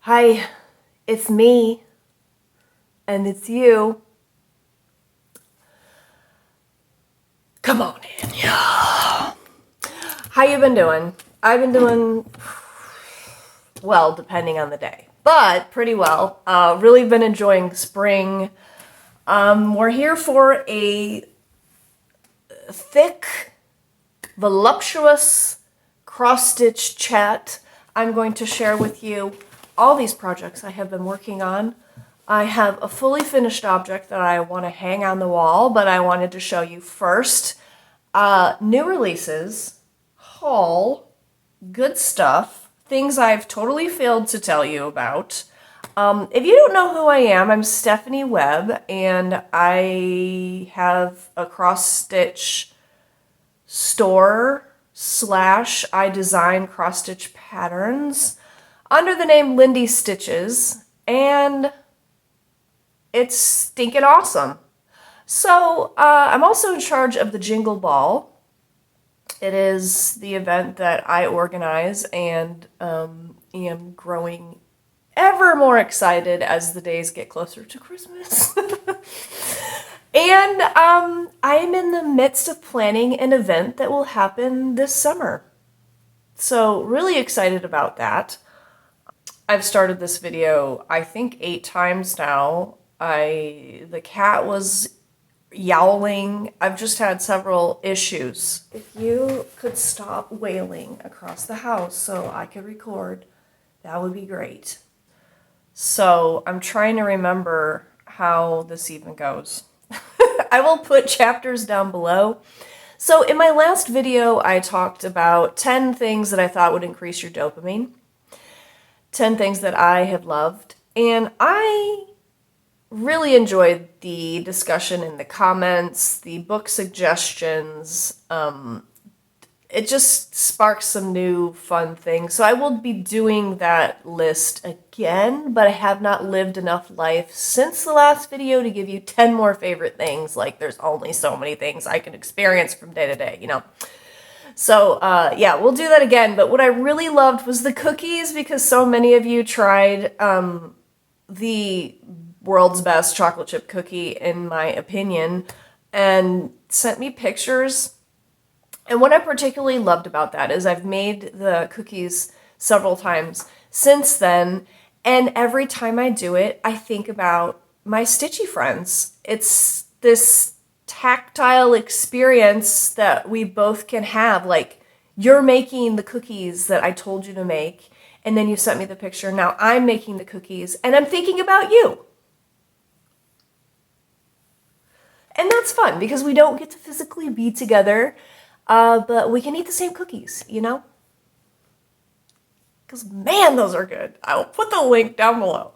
Hi, it's me, and it's you. Come on in, yeah. How you been doing? I've been doing well, depending on the day, but pretty well. Really been enjoying spring. We're here for a thick, voluptuous cross-stitch chat. I'm going to share with you all these projects I have been working on. I have a fully finished object that I want to hang on the wall, but I wanted to show you first. New releases, haul, good stuff, things I've totally failed to tell you about. If you don't know who I am, I'm Stephanie Webb, and I have a cross-stitch store / I design cross-stitch patterns under the name Lindy Stitches, and it's stinking awesome. So I'm also in charge of the Jingle Ball. It is the event that I organize and am growing ever more excited as the days get closer to Christmas. And I'm in the midst of planning an event that will happen this summer. So really excited about that. I've started this video, I think 8 times now. The cat was yowling. I've just had several issues. If you could stop wailing across the house so I could record, that would be great. So I'm trying to remember how this even goes. I will put chapters down below. So in my last video, I talked about 10 things that I thought would increase your dopamine. 10 things that I have loved. And I really enjoyed the discussion in the comments, the book suggestions. It just sparks some new fun things. So I will be doing that list again, but I have not lived enough life since the last video to give you 10 more favorite things. Like, there's only so many things I can experience from day to day, you know? So, yeah, we'll do that again. But what I really loved was the cookies, because so many of you tried the world's best chocolate chip cookie, in my opinion, and sent me pictures. And what I particularly loved about that is I've made the cookies several times since then, and every time I do it, I think about my stitchy friends. It's this tactile experience that we both can have. Like, you're making the cookies that I told you to make, and then you sent me the picture. Now I'm making the cookies, and I'm thinking about you. And that's fun, because we don't get to physically be together, but we can eat the same cookies, you know? Because, man, those are good. I'll put the link down below.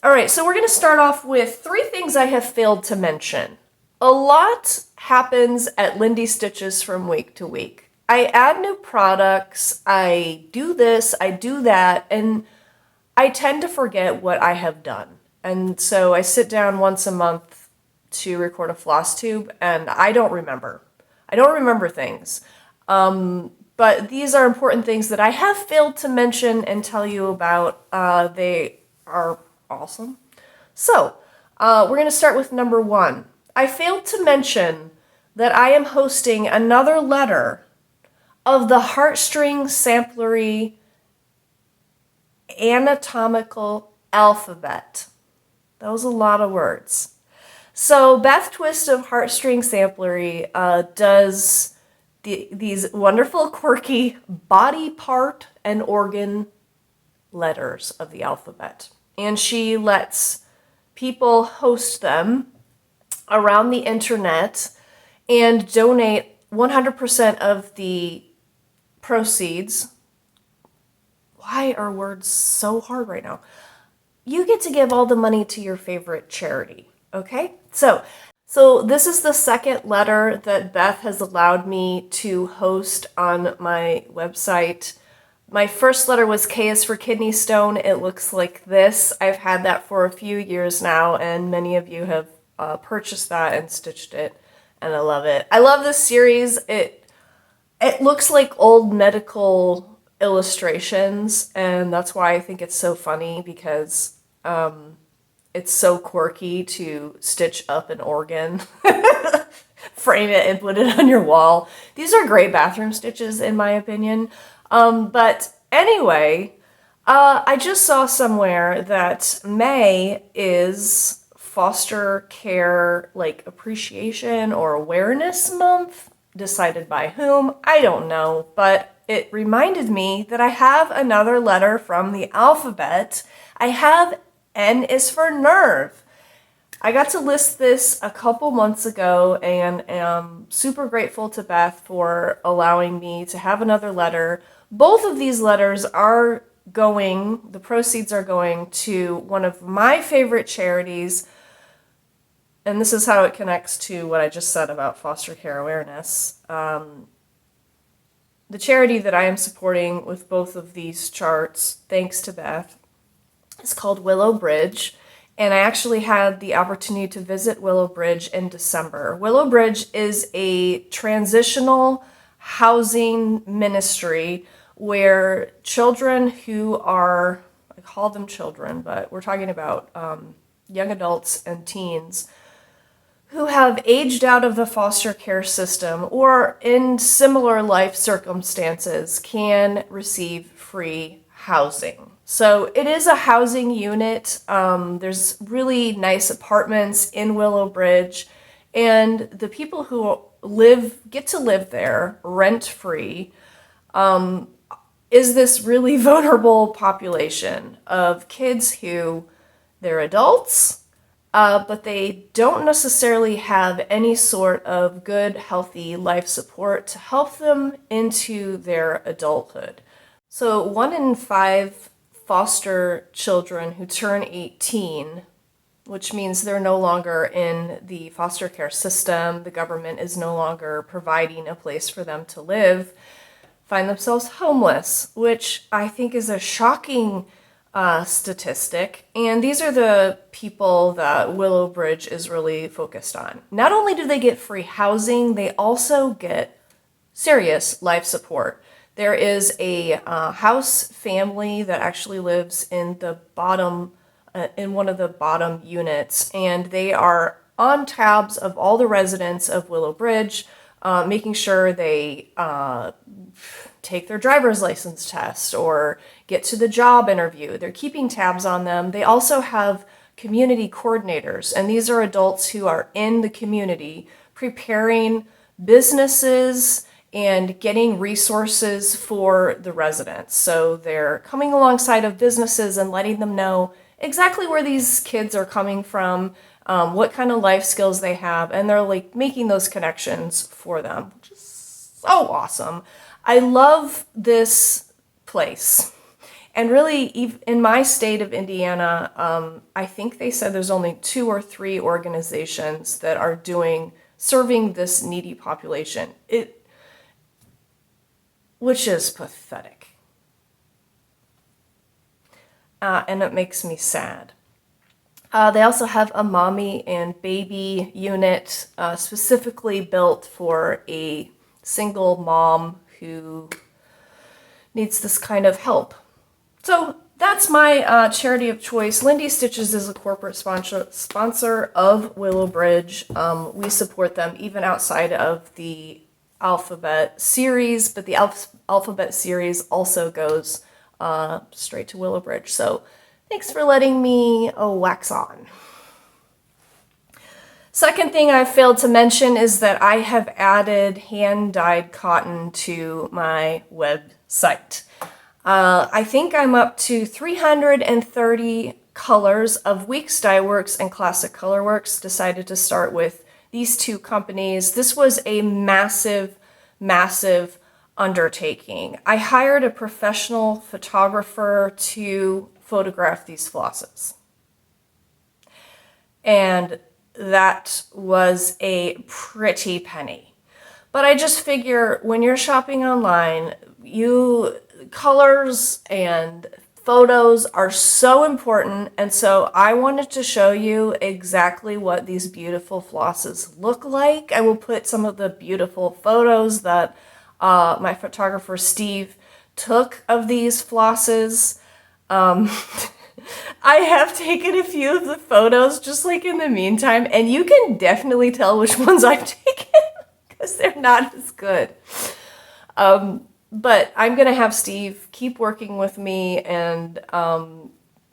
All right, so we're going to start off with 3 things I have failed to mention. A lot happens at Lindy Stitches from week to week. I add new products, I do this, I do that, and I tend to forget what I have done. And so I sit down once a month to record a floss tube, and I don't remember. I don't remember things. But these are important things that I have failed to mention and tell you about. They are awesome. So, we're going to start with number 1. I failed to mention that I am hosting another letter of the Heartstring Samplery Anatomical Alphabet. That was a lot of words. So Beth Twist of Heartstring Samplery does these wonderful, quirky body part and organ letters of the alphabet. And she lets people host them around the internet and donate 100% of the proceeds. Why are words so hard right now? You get to give all the money to your favorite charity, okay? So this is the second letter that Beth has allowed me to host on my website. My first letter was K is for kidney stone. It looks like this. I've had that for a few years now, and many of you have purchased that and stitched it, and I love it. I love this series. It looks like old medical illustrations, and that's why I think it's so funny, because it's so quirky to stitch up an organ, frame it, and put it on your wall. These are great bathroom stitches, in my opinion. But anyway, I just saw somewhere that May is foster care, like, appreciation or awareness month, decided by whom, I don't know, but it reminded me that I have another letter from the alphabet. I have N is for nerve. I got to list this a couple months ago and am super grateful to Beth for allowing me to have another letter. Both of these letters are going, the proceeds are going to one of my favorite charities, and this is how it connects to what I just said about foster care awareness. The charity that I am supporting with both of these charts, thanks to Beth, is called Willow Bridge, and I actually had the opportunity to visit Willow Bridge in December. Willow Bridge is a transitional housing ministry where children who are, I call them children, but we're talking about young adults and teens who have aged out of the foster care system or in similar life circumstances can receive free housing. So it is a housing unit. There's really nice apartments in Willow Bridge, and the people who get to live there rent-free is this really vulnerable population of kids who they're adults, but they don't necessarily have any sort of good, healthy life support to help them into their adulthood. So 1 in 5 foster children who turn 18, which means they're no longer in the foster care system, the government is no longer providing a place for them to live, find themselves homeless, which I think is a shocking statistic. And these are the people that Willow Bridge is really focused on. Not only do they get free housing, they also get serious life support. There is a house family that actually lives in the bottom, in one of the bottom units, and they are on tabs of all the residents of Willow Bridge, making sure they take their driver's license test or get to the job interview. They're keeping tabs on them. They also have community coordinators, and these are adults who are in the community preparing businesses and getting resources for the residents. So they're coming alongside of businesses and letting them know exactly where these kids are coming from, what kind of life skills they have, and they're like making those connections for them, which is so awesome. I love this place. And really, in my state of Indiana, I think they said there's only 2 or 3 organizations that are serving this needy population, which is pathetic. And it makes me sad. They also have a mommy and baby unit specifically built for a single mom who needs this kind of help. So that's my charity of choice. Lindy Stitches is a corporate sponsor of Willow Bridge. We support them even outside of the Alphabet series, but the Alphabet series also goes straight to Willow Bridge. So thanks for letting me wax on. Second thing I failed to mention is that I have added hand-dyed cotton to my website. I think I'm up to 330 colors of Weeks Dye Works and Classic Colorworks. Decided to start with these 2 companies. This was a massive, massive undertaking. I hired a professional photographer to photograph these flosses. And that was a pretty penny. But I just figure when you're shopping online, colors and photos are so important, and so I wanted to show you exactly what these beautiful flosses look like. I will put some of the beautiful photos that my photographer Steve took of these flosses. Um, I have taken a few of the photos just like in the meantime, and you can definitely tell which ones I've taken because they're not as good. But I'm going to have Steve keep working with me and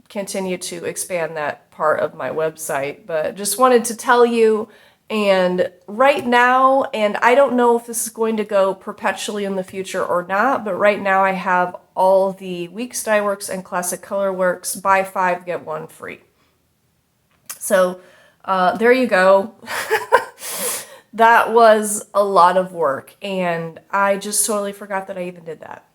continue to expand that part of my website. But just wanted to tell you, and right now, and I don't know if this is going to go perpetually in the future or not, but right now I have all the Weeks Dye Works and Classic Color Works, buy 5, get 1 free. So there you go. That was a lot of work, and I just totally forgot that I even did that.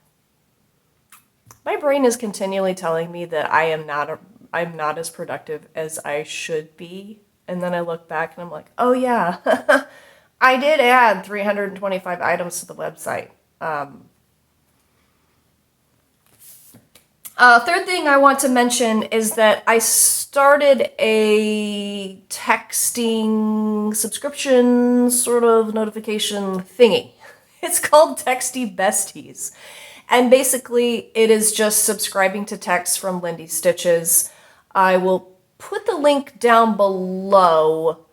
My brain is continually telling me that I'm not as productive as I should be, and then I look back and I'm like, oh yeah, I did add 325 items to the website. Third thing I want to mention is that I started a texting subscription sort of notification thingy. It's called Texty Besties. And basically it is just subscribing to texts from Lindy Stitches. I will put the link down below.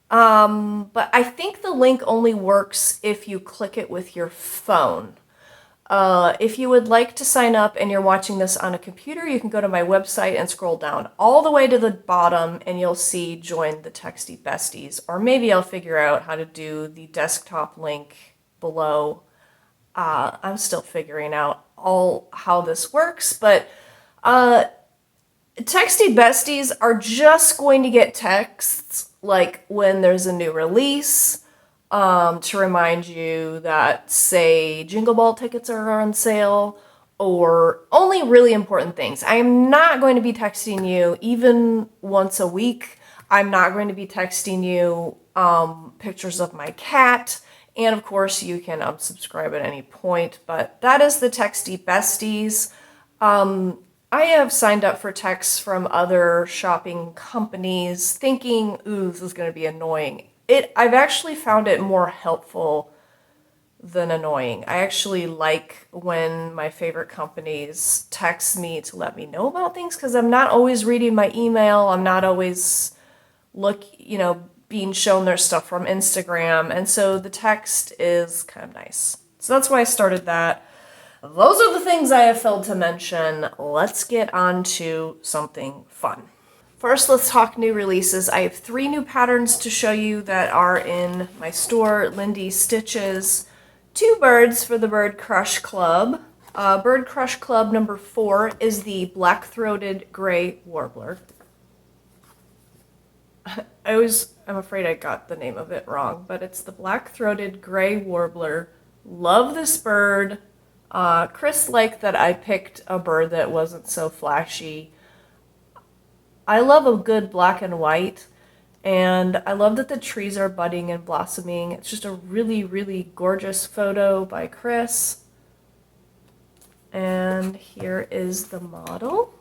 But I think the link only works if you click it with your phone. If you would like to sign up and you're watching this on a computer, you can go to my website and scroll down all the way to the bottom and you'll see Join the Texty Besties. Or maybe I'll figure out how to do the desktop link below. I'm still figuring out how this works, but Texty Besties are just going to get texts like when there's a new release, to remind you that, say, Jingle Ball tickets are on sale, or only really important things. I am not going to be texting you even once a week. I'm not going to be texting you pictures of my cat. And of course, you can unsubscribe at any point. But that is the Texty Besties. I have signed up for texts from other shopping companies thinking, ooh, this is going to be annoying. I've actually found it more helpful than annoying. I actually like when my favorite companies text me to let me know about things because I'm not always reading my email. I'm not always being shown their stuff from Instagram. And so the text is kind of nice. So that's why I started that. Those are the things I have failed to mention. Let's get on to something fun. First, let's talk new releases. I have 3 new patterns to show you that are in my store, Lindy Stitches. 2 birds for the Bird Crush Club. Bird Crush Club number 4 is the black-throated gray warbler. I'm afraid I got the name of it wrong, but it's the black-throated gray warbler. Love this bird. Chris liked that I picked a bird that wasn't so flashy. I love a good black and white, and I love that the trees are budding and blossoming. It's just a really, really gorgeous photo by Chris. And here is the model.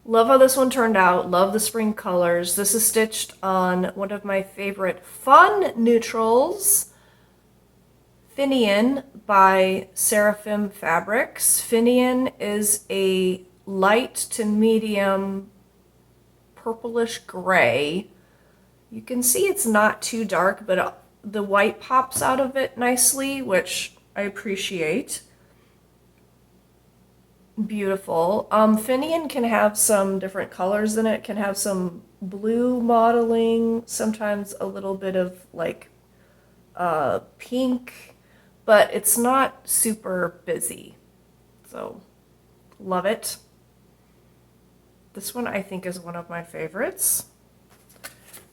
Love how this one turned out. Love the spring colors. This is stitched on one of my favorite fun neutrals, Finian by Seraphim Fabrics. Finian is a light to medium purplish gray. You can see it's not too dark, but the white pops out of it nicely, which I appreciate. Beautiful. Finian can have some different colors in it. Can have some blue modeling, sometimes a little bit of like pink, but it's not super busy. So love it. This one I think is one of my favorites,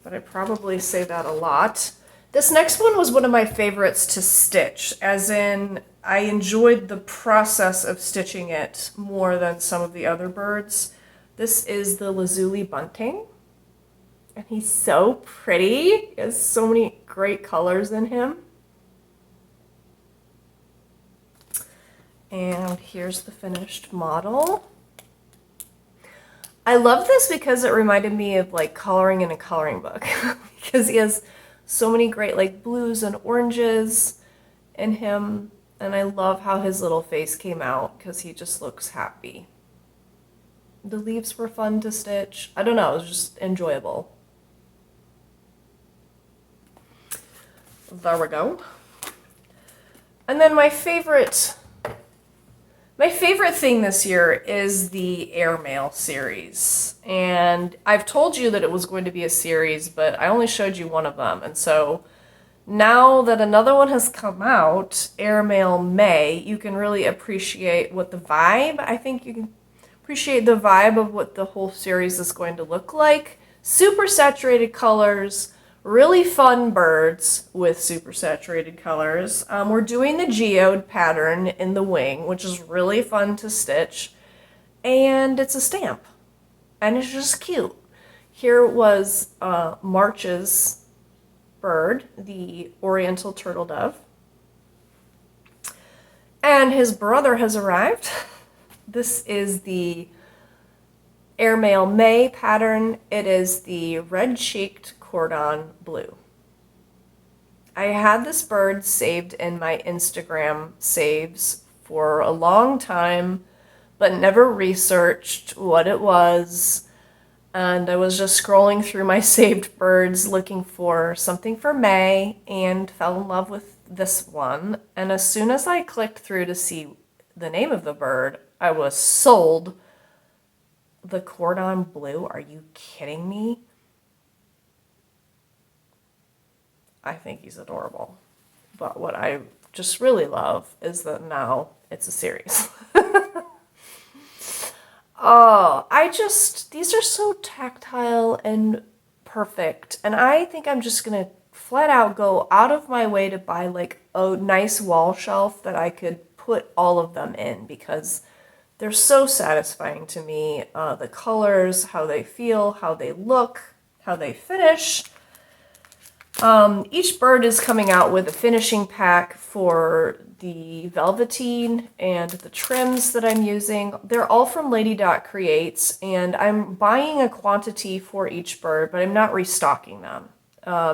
but I probably say that a lot. This next one was one of my favorites to stitch, as in I enjoyed the process of stitching it more than some of the other birds. This is the Lazuli Bunting, and he's so pretty. He has so many great colors in him. And here's the finished model. I love this because it reminded me of like coloring in a coloring book because he has so many great like blues and oranges, in him, and I love how his little face came out because he just looks happy. The leaves were fun to stitch. I don't know, it was just enjoyable. There we go. And then my favorite thing this year is the airmail series. And I've told you that it was going to be a series, but I only showed you one of them. And so now that another one has come out, Airmail May, you can really appreciate what the vibe, I think you can appreciate the vibe of what the whole series is going to look like. Super saturated colors, really fun birds with super saturated colors. We're doing the geode pattern in the wing, which is really fun to stitch. And it's a stamp. And it's just cute. Here was March's bird, the oriental turtle dove. And his brother has arrived. This is the Airmail May pattern. It is the red-cheeked cordon bleu. I had this bird saved in my Instagram saves for a long time, but never researched what it was. And I was just scrolling through my saved birds looking for something for May and fell in love with this one. And as soon as I clicked through to see the name of the bird, I was sold. The cordon bleu? Are you kidding me? I think he's adorable. But what I just really love is that now it's a series. Oh, these are so tactile and perfect. And I think I'm just going to flat out go out of my way to buy like a nice wall shelf that I could put all of them in because they're so satisfying to me. The colors, how they feel, how they look, how they finish. Each bird is coming out with a finishing pack for the velveteen and the trims that I'm using. They're all from Lady Dot Creates, and I'm buying a quantity for each bird, but I'm not restocking them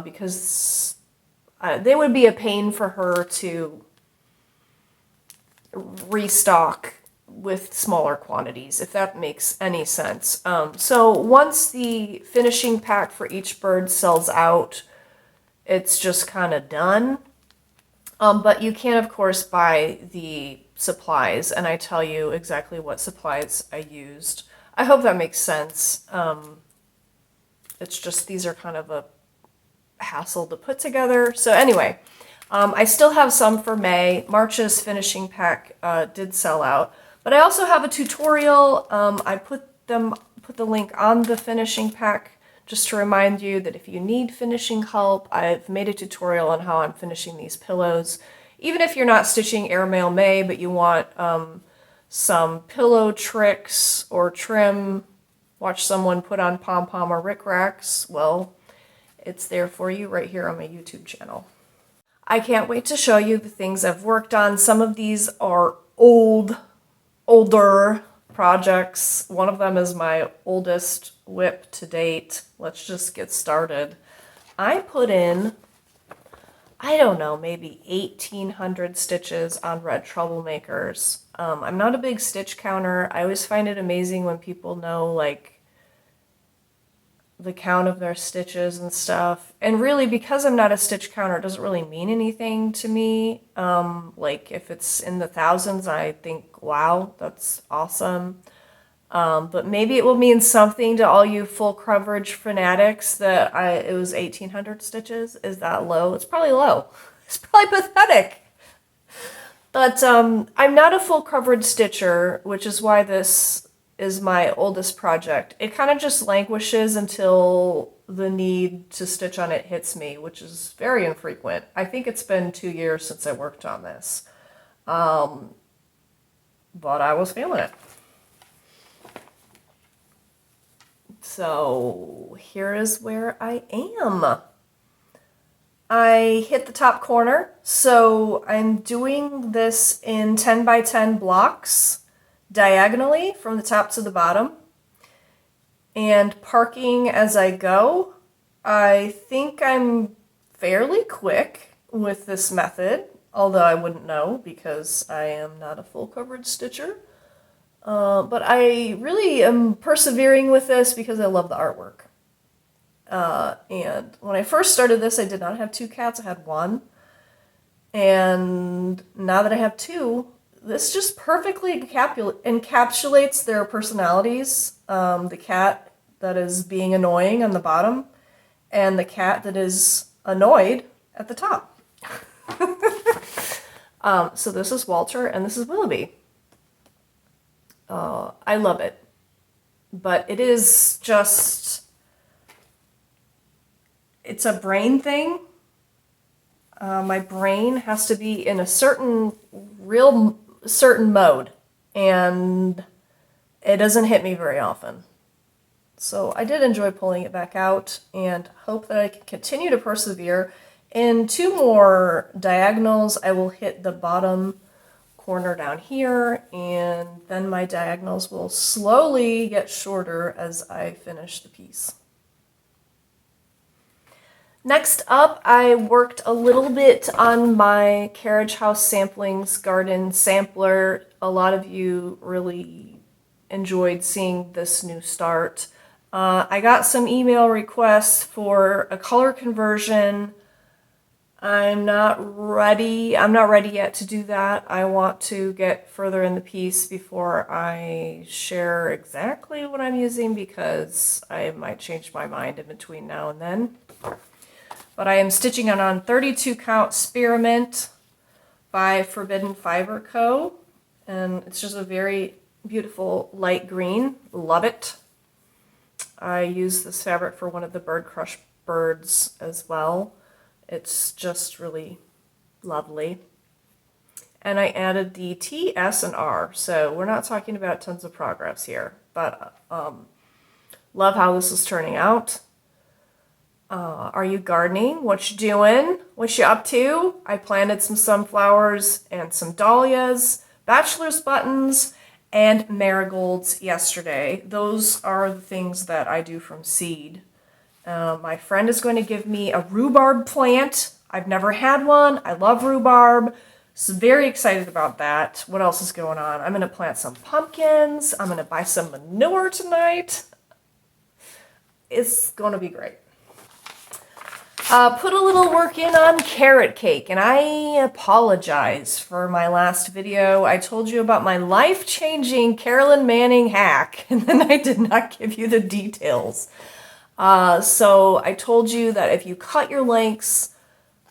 because they would be a pain for her to restock with smaller quantities, if that makes any sense. So once the finishing pack for each bird sells out, it's just kind of done. But you can, of course, buy the supplies, and I tell you exactly what supplies I used. I hope that makes sense. It's just these are kind of a hassle to put together. So anyway, I still have some for May. March's finishing pack did sell out. But I also have a tutorial. I put the link on the finishing pack just to remind you that if you need finishing help, I've made a tutorial on how I'm finishing these pillows. Even if you're not stitching Airmail May, but you want some pillow tricks or trim, watch someone put on pom-pom or rickracs, well, it's there for you right here on my YouTube channel. I can't wait to show you the things I've worked on. Some of these are older projects. One of them is my oldest WIP to date. Let's just get started. I put in, I don't know, maybe 1,800 stitches on Red Troublemakers. I'm not a big stitch counter. I always find it amazing when people know like the count of their stitches and stuff. And really, because I'm not a stitch counter, it doesn't really mean anything to me. Like if it's in the thousands, I think, wow, that's awesome. But maybe it will mean something to all you full coverage fanatics that it was 1,800 stitches. Is that low? It's probably low. It's probably pathetic. But I'm not a full coverage stitcher, which is why this is my oldest project. It kind of just languishes until the need to stitch on it hits me, which is very infrequent. I think it's been 2 years since I worked on this. But I was feeling it. So here is where I am. I hit the top corner, so I'm doing this in 10 by 10 blocks diagonally from the top to the bottom and parking as I go. I think I'm fairly quick with this method. although I wouldn't know because I am not a full coverage stitcher. But I really am persevering with this because I love the artwork. And when I first started this, I did not have 2 cats, I had 1. And now that I have 2, this just perfectly encapsulates their personalities. The cat that is being annoying on the bottom, and the cat that is annoyed at the top. So this is Walter, and this is Willoughby. I love it. But it is just... it's a brain thing. My brain has to be in a certain mode, and it doesn't hit me very often. So I did enjoy pulling it back out and hope that I can continue to persevere. In 2 more diagonals, I will hit the bottom corner down here, and then my diagonals will slowly get shorter as I finish the piece. Next up, I worked a little bit on my Carriage House Samplings Garden Sampler. A lot of you really enjoyed seeing this new start. I got some email requests for a color conversion. I'm not ready yet to do that. I want to get further in the piece before I share exactly what I'm using because I might change my mind in between now and then. But I am stitching on 32 count Spearmint by Forbidden Fiber Co. And it's just a very beautiful light green. Love it. I use this fabric for one of the Bird Crush birds as well. It's just really lovely. And I added the T, S, and R. So we're not talking about tons of progress here. But love how this is turning out. Are you gardening? What you doing? What you up to? I planted some sunflowers and some dahlias, bachelor's buttons, and marigolds yesterday. Those are the things that I do from seed. My friend is going to give me a rhubarb plant. I've never had one. I love rhubarb. So very excited about that. What else is going on? I'm going to plant some pumpkins. I'm going to buy some manure tonight. It's going to be great. Put a little work in on carrot cake, and I apologize for my last video. I told you about my life-changing Carolyn Manning hack, and then I did not give you the details. So I told you that if you cut your lengths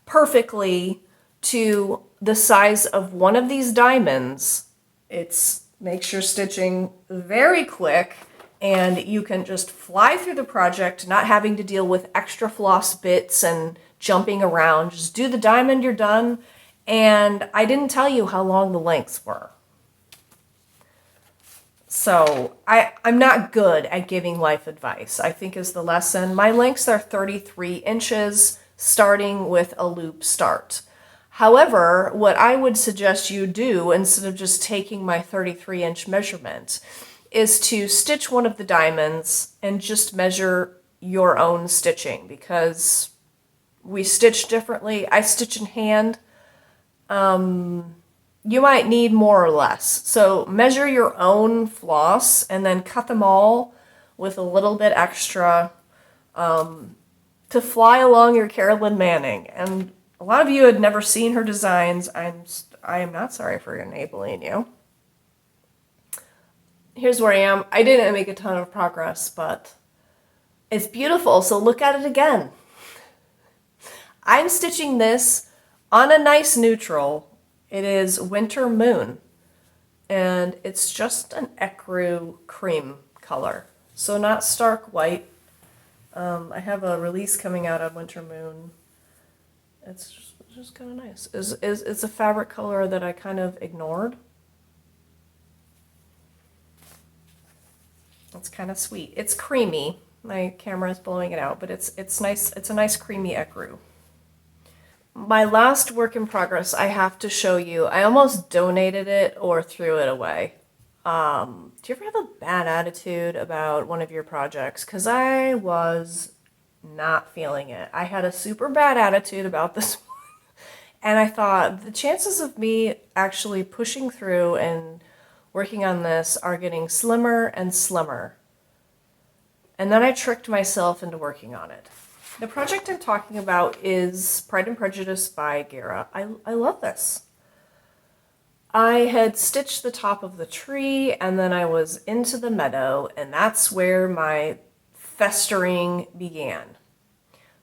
perfectly to the size of one of these diamonds, it makes your stitching very quick, and you can just fly through the project, not having to deal with extra floss bits and jumping around. Just do the diamond, you're done. And I didn't tell you how long the lengths were. So I'm not good at giving life advice, I think is the lesson. My lengths are 33 inches, starting with a loop start. However, what I would suggest you do, instead of just taking my 33-inch measurement, is to stitch one of the diamonds and just measure your own stitching, because we stitch differently. I stitch in hand. You might need more or less. So measure your own floss and then cut them all with a little bit extra to fly along your Carolyn Manning. And a lot of you had never seen her designs. I am not sorry for enabling you. Here's where I am. I didn't make a ton of progress, but it's beautiful, so look at it again. I'm stitching this on a nice neutral. It is Winter Moon, and it's just an ecru cream color, so not stark white. I have a release coming out on Winter Moon. It's just kind of nice. It's a fabric color that I kind of ignored. It's kind of sweet. It's creamy. My camera is blowing it out, but it's nice. It's a nice creamy ecru. My last work in progress, I have to show you. I almost donated it or threw it away. Do you ever have a bad attitude about one of your projects? Because I was not feeling it. I had a super bad attitude about this one, And I thought the chances of me actually pushing through and working on this are getting slimmer and slimmer. And then I tricked myself into working on it. The project I'm talking about is Pride and Prejudice by GIVEA. I love this. I had stitched the top of the tree and then I was into the meadow, and that's where my festering began.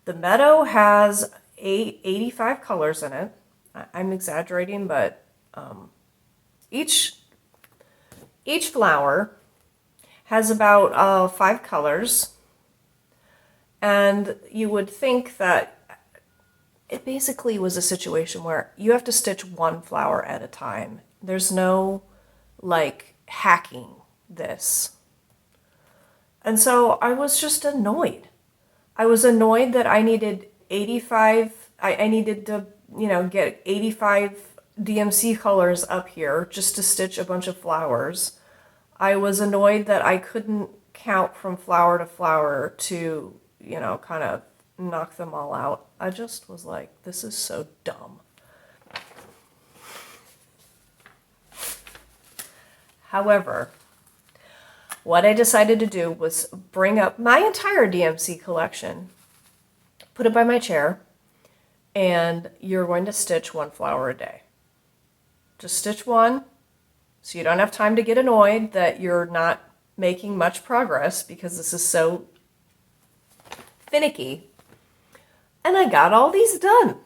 The meadow has 85 colors in it. I'm exaggerating, but each flower has about 5 colors, and you would think that it basically was a situation where you have to stitch one flower at a time. There's no like hacking this. And so I was just annoyed. I was annoyed that I needed 85, I needed to, get 85 DMC colors up here just to stitch a bunch of flowers. I was annoyed that I couldn't count from flower to flower to, kind of knock them all out. I just was like, this is so dumb. However, what I decided to do was bring up my entire DMC collection, put it by my chair, and you're going to stitch one flower a day. Just stitch one, so you don't have time to get annoyed that you're not making much progress because this is so finicky. And I got all these done.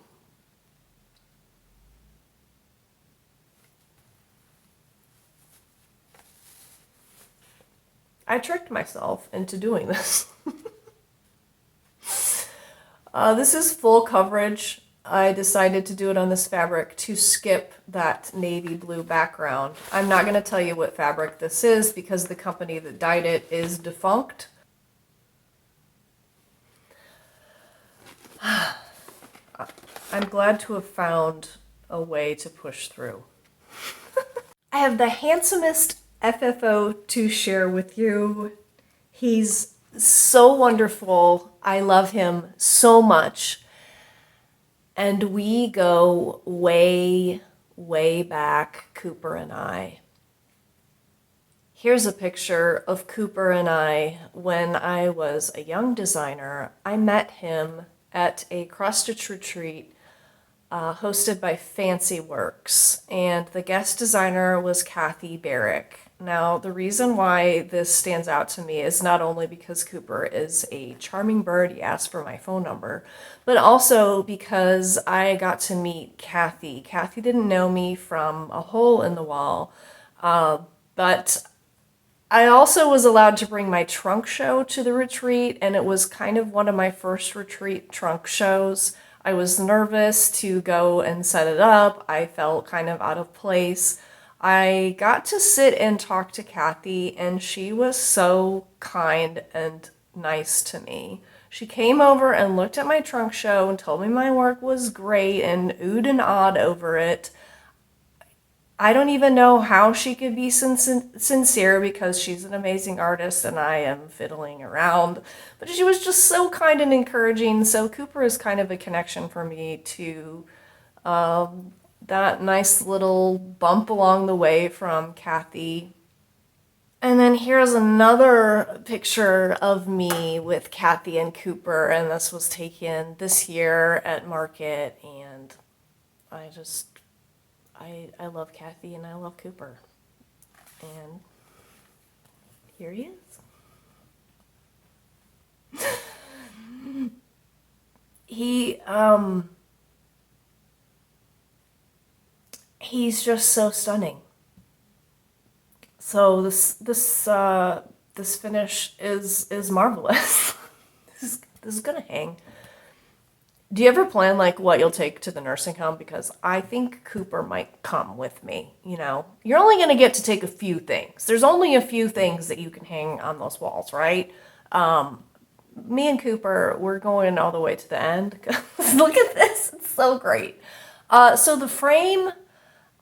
I tricked myself into doing this. This is full coverage. I decided to do it on this fabric to skip that navy blue background. I'm not going to tell you what fabric this is because the company that dyed it is defunct. I'm glad to have found a way to push through. I have the handsomest FFO to share with you. He's so wonderful. I love him so much. And we go way, way back, Cooper and I. Here's a picture of Cooper and I when I was a young designer. I met him at a cross-stitch retreat hosted by Fancy Works, and the guest designer was Kathy Barrick. Now, the reason why this stands out to me is not only because Cooper is a charming bird, he asked for my phone number, but also because I got to meet Kathy. Kathy didn't know me from a hole in the wall, but I also was allowed to bring my trunk show to the retreat, and it was kind of one of my first retreat trunk shows. I was nervous to go and set it up. I felt kind of out of place. I got to sit and talk to Kathy, and she was so kind and nice to me. She came over and looked at my trunk show and told me my work was great and oohed and awed over it. I don't even know how she could be sincere because she's an amazing artist and I am fiddling around. But she was just so kind and encouraging. So Cooper is kind of a connection for me to that nice little bump along the way from Kathy. And then here's another picture of me with Kathy and Cooper, and this was taken this year at Market, and I love Kathy and I love Cooper. And here he is. He's just so stunning. So this finish is marvelous. This is gonna hang. Do you ever plan like what you'll take to the nursing home? Because I think Cooper might come with me. You're only gonna get to take a few things. There's only a few things that you can hang on those walls, right? Me and Cooper, we're going all the way to the end. Look at this, it's so great. So the frame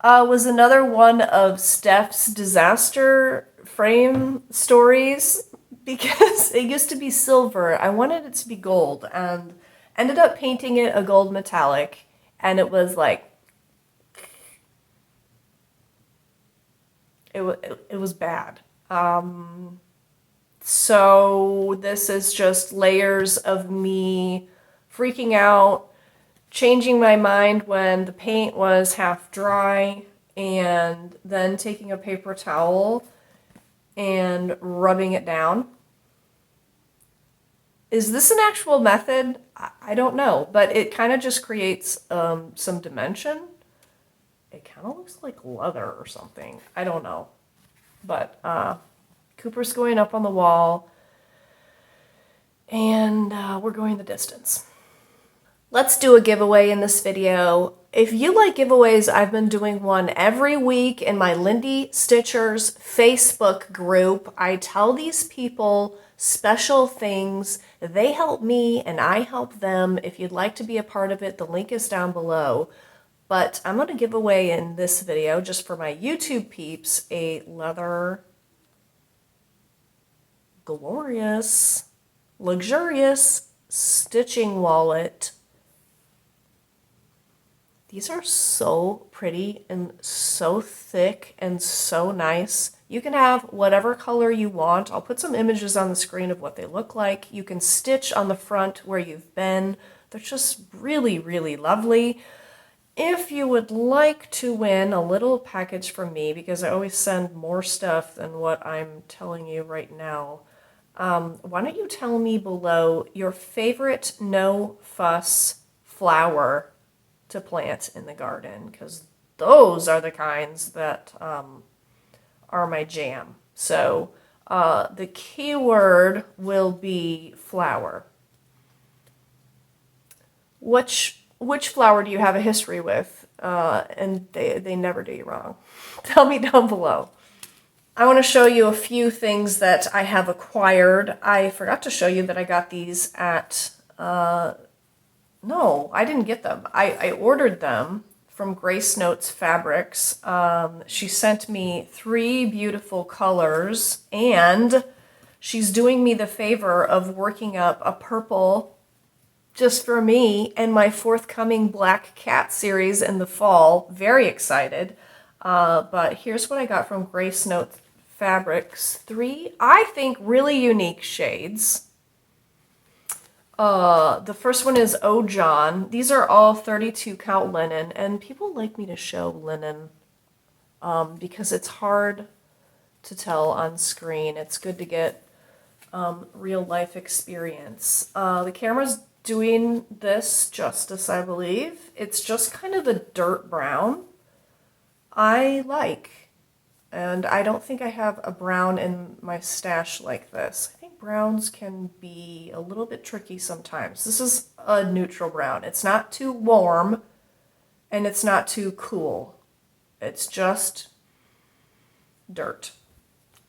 was another one of Steph's disaster frame stories because it used to be silver. I wanted it to be gold and ended up painting it a gold metallic, and it was like, it was bad. So this is just layers of me freaking out, changing my mind when the paint was half dry, and then taking a paper towel and rubbing it down. Is this an actual method? I don't know, but it kind of just creates some dimension. It kind of looks like leather or something. I don't know. But Cooper's going up on the wall, and we're going the distance. Let's do a giveaway in this video. If you like giveaways, I've been doing one every week in my Lindy Stitchers Facebook group. I tell these people special things. They help me and I help them. If you'd like to be a part of it, the link is down below. But I'm going to give away in this video, just for my YouTube peeps, a leather, glorious, luxurious stitching wallet. These are so pretty and so thick and so nice. You can have whatever color you want. I'll put some images on the screen of what they look like. You can stitch on the front where you've been. They're just really, really lovely. If you would like to win a little package from me, because I always send more stuff than what I'm telling you right now, why don't you tell me below your favorite no-fuss flower to plant in the garden, because those are the kinds that are my jam. So the keyword will be flower. Which flower do you have a history with? And they never do you wrong. Tell me down below. I want to show you a few things that I have acquired. I forgot to show you that I got these at... No, I didn't get them. I ordered them from Grace Notes Fabrics. She sent me 3 beautiful colors, and she's doing me the favor of working up a purple just for me and my forthcoming Black Cat series in the fall. Very excited. But here's what I got from Grace Notes Fabrics. 3, I think, really unique shades. The first one is Oh John. These are all 32 count linen, and people like me to show linen because it's hard to tell on screen. It's good to get real life experience. The camera's doing this justice, I believe. It's just kind of a dirt brown. I like, and I don't think I have a brown in my stash like this. I think browns can be a little bit tricky sometimes. This is a neutral brown. It's not too warm and it's not too cool. It's just dirt,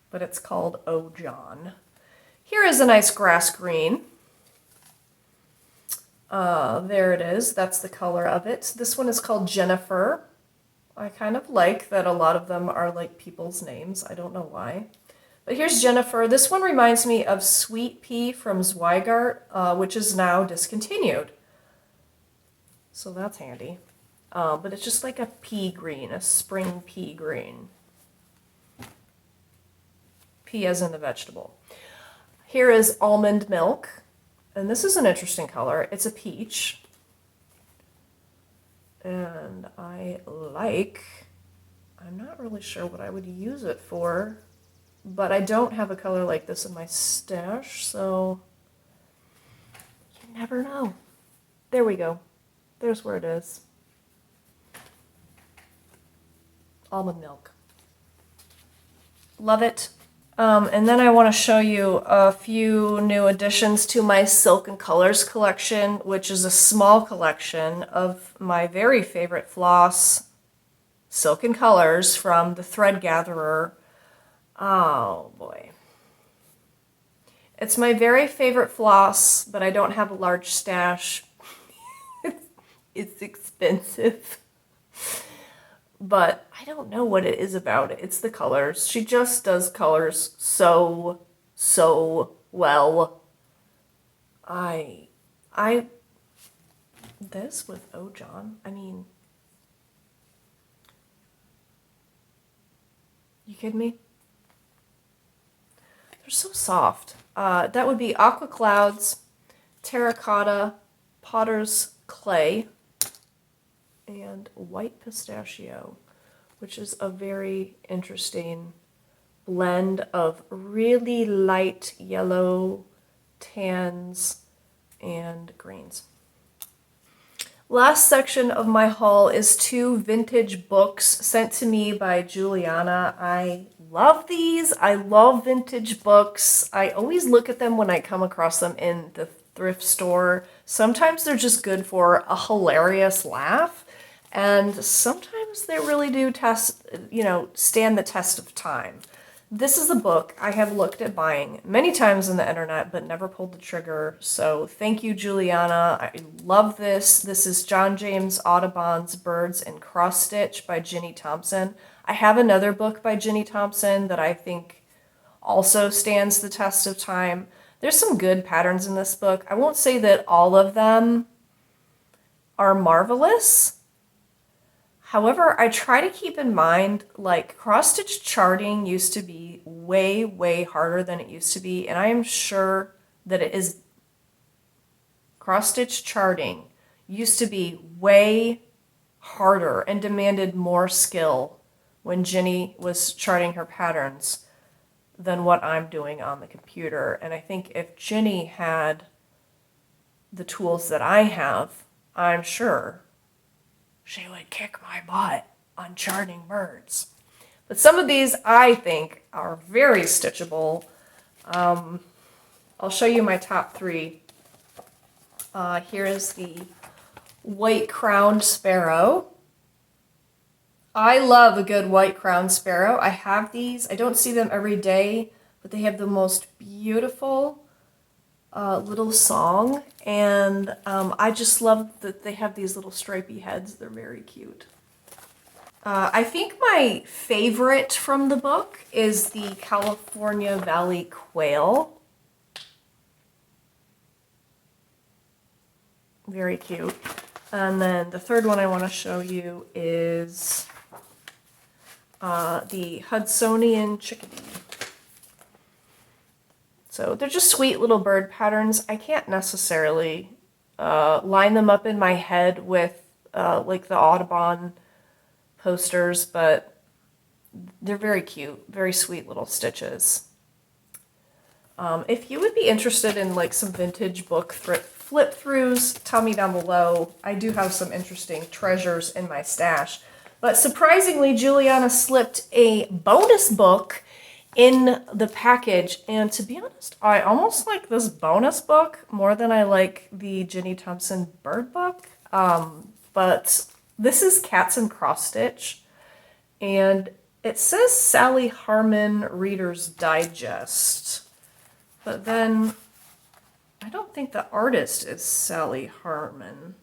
but it's called Oh John. Here is a nice grass green. There it is. That's the color of it. This one is called Jennifer. I kind of like that a lot of them are like people's names. I don't know why. But here's Jennifer. This one reminds me of Sweet Pea from Zweigart, which is now discontinued. So that's handy. But it's just like a pea green, a spring pea green. Pea as in the vegetable. Here is Almond Milk. And this is an interesting color. It's a peach. And I'm not really sure what I would use it for, but I don't have a color like this in my stash, so you never know. There we go. There's where it is. Almond Milk. Love it. And then I want to show you a few new additions to my Silk and Colors collection, which is a small collection of my very favorite floss, Silk and Colors, from the Thread Gatherer. Oh boy. It's my very favorite floss, but I don't have a large stash. It's expensive. But I don't know what it is about it. It's the colors. She just does colors so well. I This with Oh John, I mean, you kidding me? They're so soft. That would be Aqua Clouds, Terracotta, Potter's Clay, and White Pistachio, which is a very interesting blend of really light yellow tans and greens. Last section of my haul is 2 vintage books sent to me by Juliana. I love these. I love vintage books. I always look at them when I come across them in the thrift store. Sometimes they're just good for a hilarious laugh, and sometimes they really do stand the test of time. This is a book I have looked at buying many times on the internet, but never pulled the trigger. So thank you, Juliana. I love this. This is John James Audubon's Birds and Cross Stitch by Ginny Thompson. I have another book by Ginny Thompson that I think also stands the test of time. There's some good patterns in this book. I won't say that all of them are marvelous. However, I try to keep in mind, like, cross-stitch charting used to be way, way harder than it used to be, and I am sure that it is. Cross-stitch charting used to be way harder and demanded more skill when Ginny was charting her patterns than what I'm doing on the computer. And I think if Ginny had the tools that I have, I'm sure she would kick my butt on charting birds. But some of these I think are very stitchable. I'll show you my top 3. Here is the white-crowned sparrow. I love a good white-crowned sparrow. I have these. I don't see them every day, but they have the most beautiful little song, and I just love that they have these little stripy heads. They're very cute. I think my favorite from the book is the California Valley Quail. Very cute. And then the third one I want to show you is the Hudsonian Chickadee. So they're just sweet little bird patterns. I can't necessarily line them up in my head with like the Audubon posters, but they're very cute, very sweet little stitches. If you would be interested in like some vintage book flip throughs, tell me down below. I do have some interesting treasures in my stash. But surprisingly, Juliana slipped a bonus book in the package, and to be honest, I almost like this bonus book more than I like the Ginny Thompson bird book. But this is Cats and Cross Stitch, and it says Sally Harmon Reader's Digest, but then I don't think the artist is Sally Harmon.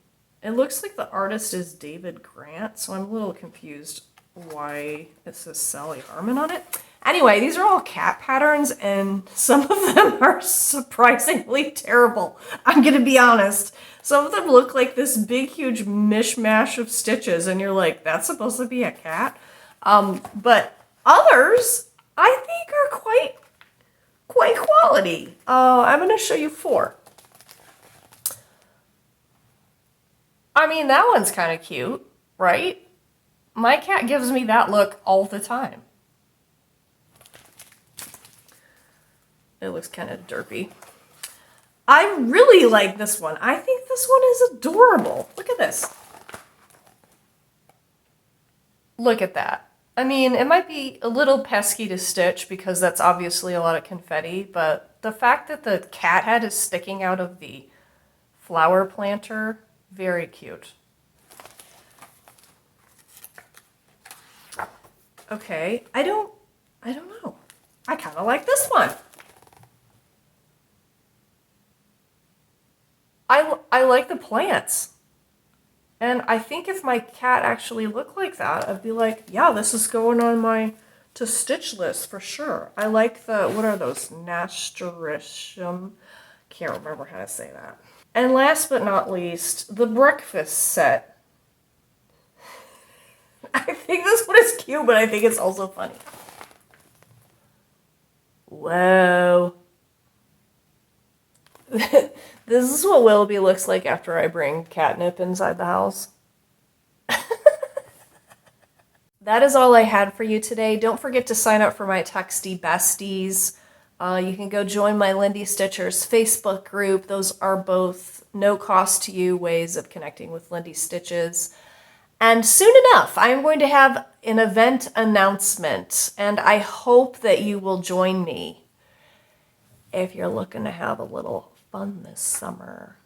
It looks like the artist is David Grant, so I'm a little confused why it says Sally Harmon on it. Anyway, these are all cat patterns, and some of them are surprisingly terrible. I'm going to be honest. Some of them look like this big, huge mishmash of stitches, and you're like, that's supposed to be a cat? But others, I think, are quite quality. I'm going to show you 4. I mean, that one's kind of cute, right? My cat gives me that look all the time. It looks kind of derpy. I really like this one. I think this one is adorable. Look at this. Look at that. I mean, it might be a little pesky to stitch because that's obviously a lot of confetti, but the fact that the cat head is sticking out of the flower planter, very cute. Okay, I don't know. I kind of like this one. I like the plants. And I think if my cat actually looked like that, I'd be like, yeah, this is going on my to stitch list for sure. I like the, what are those? Nasturtium. Can't remember how to say that. And last but not least, the breakfast set. I think this one is cute, but I think it's also funny. Whoa. This is what Willoughby looks like after I bring catnip inside the house. That is all I had for you today. Don't forget to sign up for my Texty Besties. You can go join my Lindy Stitchers Facebook group. Those are both no cost to you ways of connecting with Lindy Stitches. And soon enough, I'm going to have an event announcement, and I hope that you will join me if you're looking to have a little fun this summer.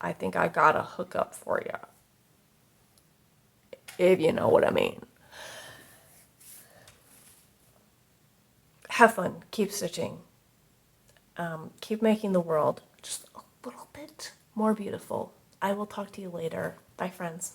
I think I got a hookup for you, if you know what I mean. Have fun. Keep stitching. Keep making the world just a little bit more beautiful. I will talk to you later. Bye, friends.